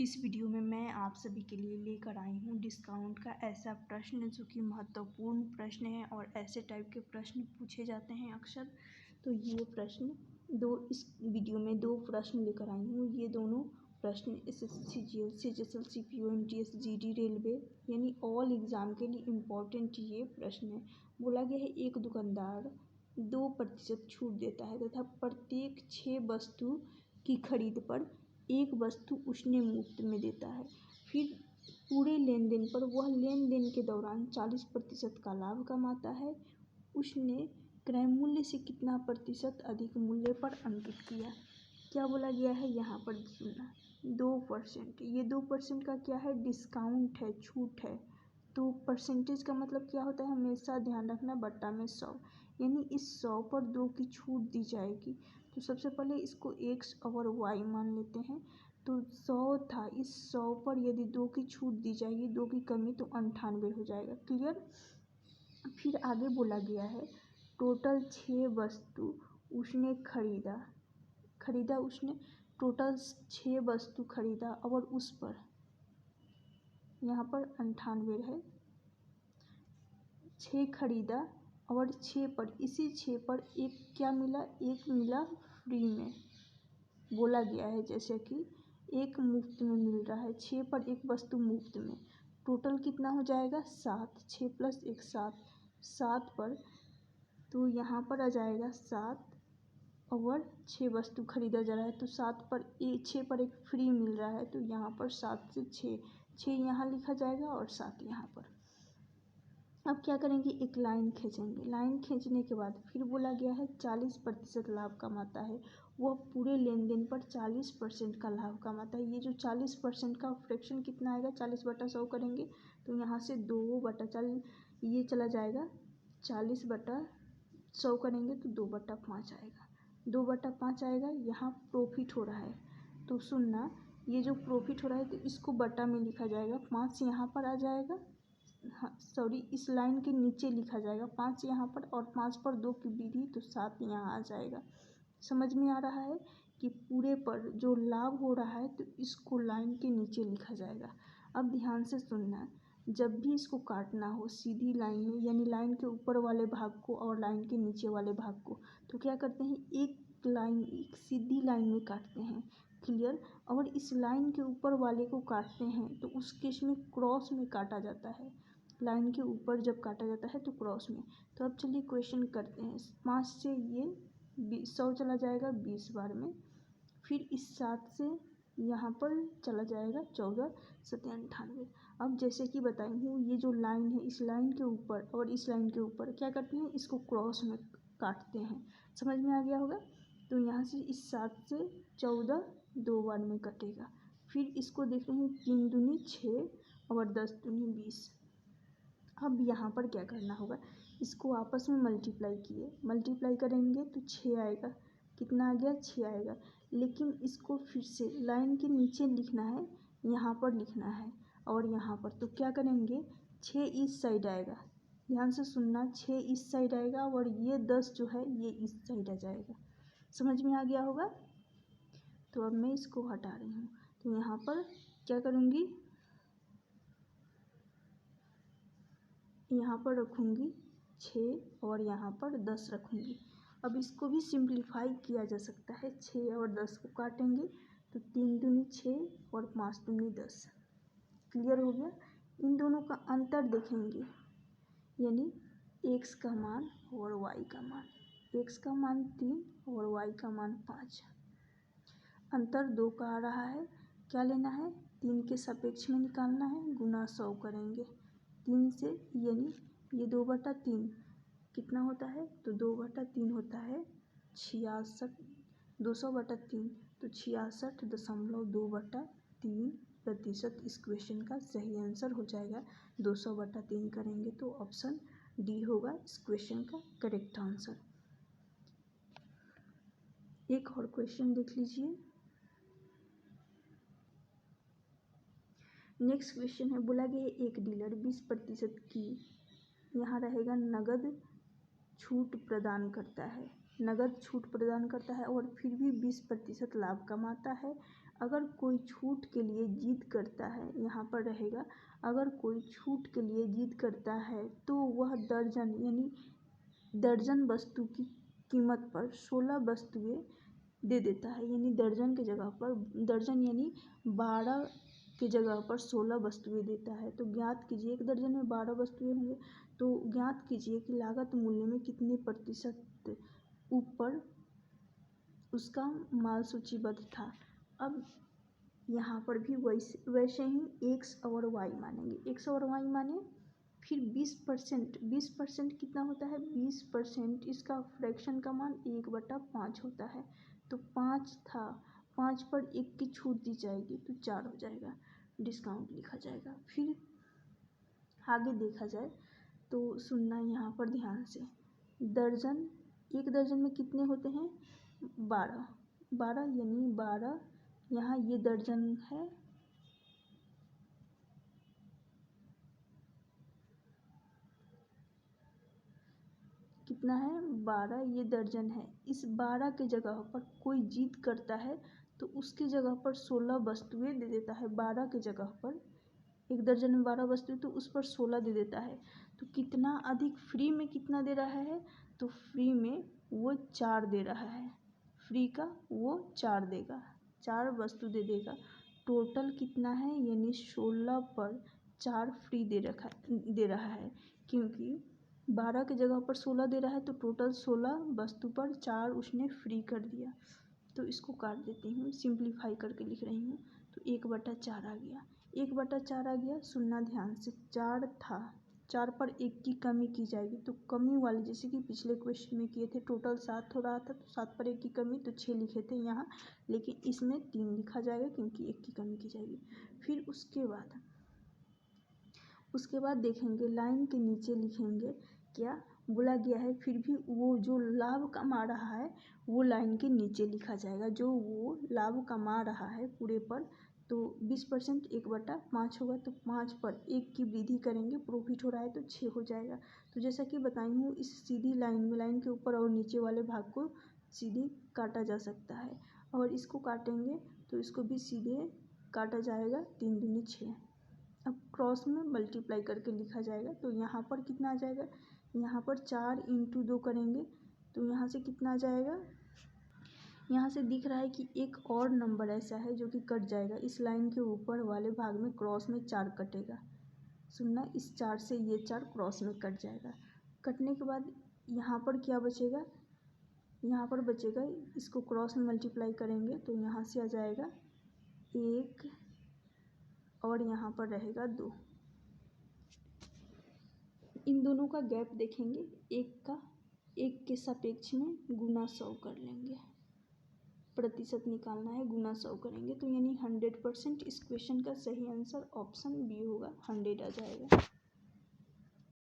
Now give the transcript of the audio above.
इस वीडियो में मैं आप सभी के लिए लेकर आई हूँ डिस्काउंट का ऐसा प्रश्न जो कि महत्वपूर्ण प्रश्न है और ऐसे टाइप के प्रश्न पूछे जाते हैं अक्सर। तो ये प्रश्न इस वीडियो में दो प्रश्न लेकर आई हूँ। ये दोनों प्रश्न SSC GL SSLC PO MTS GD railway यानी ऑल एग्ज़ाम के लिए इम्पोर्टेंट ये प्रश्न है। बोला गया है एक दुकानदार 2% छूट देता है तथा प्रत्येक 6 वस्तु की खरीद पर एक वस्तु उसने मुफ्त में देता है। फिर पूरे लेन देन पर वह लेन देन के दौरान 40% का लाभ कमाता है। उसने क्रय मूल्य से कितना प्रतिशत अधिक मूल्य पर अंकित किया। क्या बोला गया है यहाँ पर सुनना 2%। ये 2% का क्या है? डिस्काउंट है, छूट है। तो परसेंटेज का मतलब क्या होता है? हमेशा ध्यान रखना बट्टा में 100, यानी इस 100 पर 2 की छूट दी जाएगी। तो सबसे पहले इसको x और y मान लेते हैं। तो 100 था, इस 100 पर यदि 2 की छूट दी जाएगी, 2 की कमी तो 98 हो जाएगा। क्लियर? फिर आगे बोला गया है टोटल 6 वस्तु उसने खरीदा उसने टोटल 6 वस्तु खरीदा और उस पर यहाँ पर 98 है। 6 खरीदा और 6 पर इसी 6 पर एक क्या मिला? एक मिला फ्री में। बोला गया है जैसे कि एक मुफ्त में मिल रहा है, 6 पर एक वस्तु मुफ्त में। टोटल कितना हो जाएगा? 7। 6 + 1 7 पर तो यहाँ पर आ जाएगा 7 और 6 वस्तु खरीदा जा रहा है तो 7 पर 6 पर एक फ्री मिल रहा है तो यहाँ पर 7 से 6 यहाँ लिखा जाएगा और 7 यहाँ पर। अब क्या करेंगे? एक लाइन खींचेंगे। लाइन खींचने के बाद फिर बोला गया है 40% लाभ कमाता है। वह पूरे लेन देन पर 40% का लाभ कमाता है। ये जो 40% का फ्रैक्शन कितना आएगा? 40/100 करेंगे तो यहाँ से 2/40 ये चला जाएगा। 40/100 करेंगे तो 2/5 आएगा। 2/5 आएगा। यहाँ प्रॉफिट हो रहा है तो सुनना, ये जो प्रॉफिट हो रहा है तो इसको बटा में लिखा जाएगा। 5 यहाँ पर आ जाएगा, हाँ सॉरी, इस लाइन के नीचे लिखा जाएगा। 5 यहाँ पर और 5 पर 2 की विधि तो 7 यहाँ आ जाएगा। समझ में आ रहा है कि पूरे पर जो लाभ हो रहा है तो इसको लाइन के नीचे लिखा जाएगा। अब ध्यान से सुनना, जब भी इसको काटना हो सीधी लाइन में, यानी लाइन के ऊपर वाले भाग को और लाइन के नीचे वाले भाग को, तो क्या करते हैं? एक सीधी लाइन में काटते हैं। क्लियर? और इस लाइन के ऊपर वाले को काटते हैं तो उस केस में क्रॉस में काटा जाता है। लाइन के ऊपर जब काटा जाता है तो क्रॉस में। तो अब चलिए क्वेश्चन करते हैं। 5 से ये 100 चला जाएगा 20 बार में। फिर इस 7 से यहाँ पर चला जाएगा 14 7 98। अब जैसे कि बताई हूँ, ये जो लाइन है इस लाइन के ऊपर और इस लाइन के ऊपर क्या करते हैं? इसको क्रॉस में काटते हैं। समझ में आ गया होगा? तो यहाँ से इस 7 से 14 2 बार में कटेगा। फिर इसको देख रहे हैं 3 दूनी 6 और 10 दूनी 20। अब यहाँ पर क्या करना होगा? इसको आपस में मल्टीप्लाई करेंगे तो 6 आएगा। कितना आ गया? 6 आएगा। लेकिन इसको फिर से लाइन के नीचे लिखना है, यहाँ पर लिखना है और यहाँ पर। तो क्या करेंगे? 6 इस साइड आएगा। ध्यान से सुनना, 6 इस साइड आएगा और ये 10 जो है ये इस साइड आ जाएगा। समझ में आ गया होगा? तो अब मैं इसको हटा रही हूँ। तो यहाँ पर क्या करूँगी? यहाँ पर रखूँगी 6 और यहाँ पर 10 रखूँगी। अब इसको भी सिंप्लीफाई किया जा सकता है। 6 और 10 को काटेंगे तो 3 दूनी 6 और 5 दूनी 10। क्लियर हो गया? इन दोनों का अंतर देखेंगे, यानी x का मान और y का मान। x का मान 3 और y का मान 5। अंतर 2 का आ रहा है। क्या लेना है? 3 के सापेक्ष में निकालना है, गुना 100 करेंगे 3 से, यानी ये 2/3 कितना होता है? तो 2/3 होता है 66। 200/3 तो 66.2/3% इस क्वेश्चन का सही आंसर हो जाएगा। 200/3 करेंगे तो ऑप्शन डी होगा इस क्वेश्चन का करेक्ट आंसर। एक और क्वेश्चन देख लीजिए। नेक्स्ट क्वेश्चन है, बोला गया एक डीलर 20% की यहाँ रहेगा नगद छूट प्रदान करता है। नगद छूट प्रदान करता है और फिर भी 20% लाभ कमाता है। अगर कोई छूट के लिए जिद करता है, यहाँ पर रहेगा, अगर कोई छूट के लिए जिद करता है तो वह दर्जन यानी दर्जन वस्तु की कीमत पर 16 वस्तुएं दे देता है। यानी दर्जन के जगह पर दर्जन यानी 12 की जगह पर 16 वस्तुएं देता है। तो ज्ञात कीजिए, एक दर्जन में 12 वस्तुएं होंगे तो ज्ञात कीजिए कि लागत मूल्य में कितने प्रतिशत ऊपर उसका माल सूचीबद्ध था। अब यहाँ पर भी वैसे ही एक्स और वाई मानेंगे। एक्स और वाई माने फिर 20% कितना होता है, 20% इसका फ्रैक्शन का मान 1/5 होता है। तो 5 था, 5 पर 1 की छूट दी जाएगी तो 4 हो जाएगा, डिस्काउंट लिखा जाएगा। फिर आगे देखा जाए तो सुनना यहाँ पर ध्यान से, दर्जन, एक दर्जन में कितने होते हैं, 12 यानी 12, यहाँ ये दर्जन है, कितना है, 12, ये दर्जन है। इस 12 के जगह पर कोई जिद करता है तो उसकी जगह पर 16 वस्तुएं दे देता है। 12 के जगह पर, एक दर्जन में 12 वस्तुएं तो उस पर 16 दे देता है। तो कितना अधिक, फ्री में कितना दे रहा है, तो फ्री में वो 4 दे रहा है, फ्री का वो 4 देगा, 4 वस्तु दे देगा। टोटल कितना है, यानी 16 पर 4 फ्री दे रहा है, क्योंकि 12 की जगह पर 16 दे रहा है तो टोटल 16 वस्तु पर 4 उसने फ्री कर दिया। तो इसको काट देती हूँ, सिंप्लीफाई करके लिख रही हूँ। तो 1/4 आ गया, 1/4 आ गया। सुनना ध्यान से, 4 था, 4 पर 1 की कमी की जाएगी। तो कमी वाली, जैसे कि पिछले क्वेश्चन में किए थे, टोटल 7 हो रहा था तो 7 पर 1 की कमी, तो 6 लिखे थे यहाँ, लेकिन इसमें 3 लिखा जाएगा क्योंकि 1 की कमी की जाएगी। फिर उसके बाद देखेंगे, लाइन के नीचे लिखेंगे क्या बोला गया है। फिर भी वो जो लाभ कमा रहा है वो लाइन के नीचे लिखा जाएगा, जो वो लाभ कमा रहा है पूरे पर। तो 20% 1/5 होगा, तो 5 पर 1 की वृद्धि करेंगे, प्रॉफिट हो रहा है तो 6 हो जाएगा। तो जैसा कि बताई हूँ, इस सीधी लाइन में, लाइन के ऊपर और नीचे वाले भाग को सीधे काटा जा सकता है, और इसको काटेंगे तो इसको भी सीधे काटा जाएगा, 3 दूनी 6। अब क्रॉस में मल्टीप्लाई करके लिखा जाएगा। तो यहाँ पर कितना आ जाएगा, यहाँ पर 4 × 2 करेंगे तो यहाँ से कितना आ जाएगा, यहाँ से दिख रहा है कि एक और नंबर ऐसा है जो कि कट जाएगा। इस लाइन के ऊपर वाले भाग में क्रॉस में 4 कटेगा। सुनना, इस 4 से ये 4 क्रॉस में कट जाएगा। कटने के बाद यहाँ पर क्या बचेगा, यहाँ पर बचेगा, इसको क्रॉस में मल्टीप्लाई करेंगे तो यहाँ से आ जाएगा 1 और यहाँ पर रहेगा 2। इन दोनों का गैप देखेंगे, 1 के सापेक्ष में गुना 100 कर लेंगे, प्रतिशत निकालना है, गुना 100 करेंगे तो यानी 100%। इस क्वेश्चन का सही आंसर ऑप्शन बी होगा, 100 आ जाएगा।